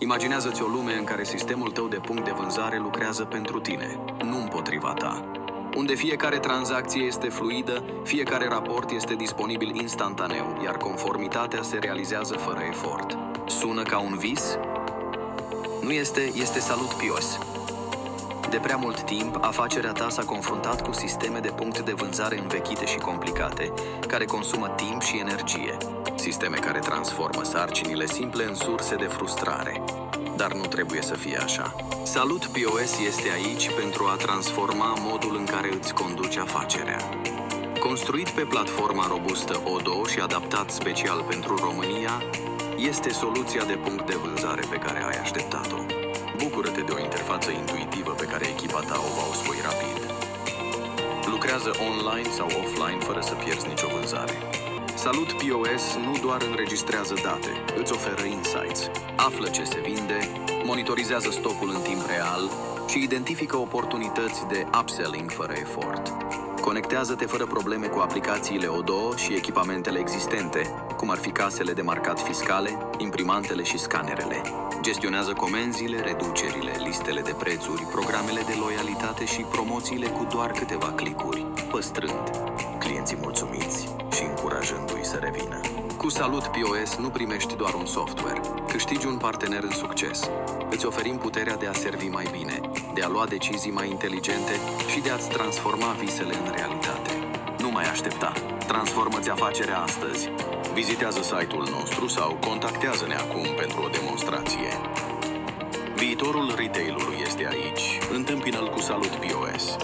Imaginează-ți o lume în care sistemul tău de punct de vânzare lucrează pentru tine, nu împotriva ta. Unde fiecare tranzacție este fluidă, fiecare raport este disponibil instantaneu, iar conformitatea se realizează fără efort. Sună ca un vis? Nu este, este Salut POS. De prea mult timp, afacerea ta s-a confruntat cu sisteme de punct de vânzare învechite și complicate, care consumă timp și energie. Sisteme care transformă sarcinile simple în surse de frustrare. Dar nu trebuie să fie așa. Salut POS este aici pentru a transforma modul în care îți conduci afacerea. Construit pe platforma robustă Odoo și adaptat special pentru România, este soluția de punct de vânzare pe care ai așteptat-o. Bucură-te de o interfață intuitivă pe care echipa ta o va osvoi rapid. Lucrează online sau offline fără să pierzi nicio vânzare. Salut POS nu doar înregistrează date, îți oferă insights, află ce se vinde, monitorizează stocul în timp real și identifică oportunități de upselling fără efort. Conectează-te fără probleme cu aplicațiile Odoo și echipamentele existente, cum ar fi casele de marcat fiscale, imprimantele și scanerele. Gestionează comenzile, reducerile, listele de prețuri, programele de loialitate și promoțiile cu doar câteva clicuri, păstrând clienții mulțumiți și încurajându-i să revină. Cu Salut POS nu primești doar un software, câștigi un partener în succes. Îți oferim puterea de a servi mai bine, de a lua decizii mai inteligente și de a-ți transforma visele în realitate. Nu mai aștepta! Transformă-ți afacerea astăzi! Vizitează site-ul nostru sau contactează-ne acum pentru o demonstrație. Viitorul retail-ului este aici. Întâmpină-l cu Salut POS.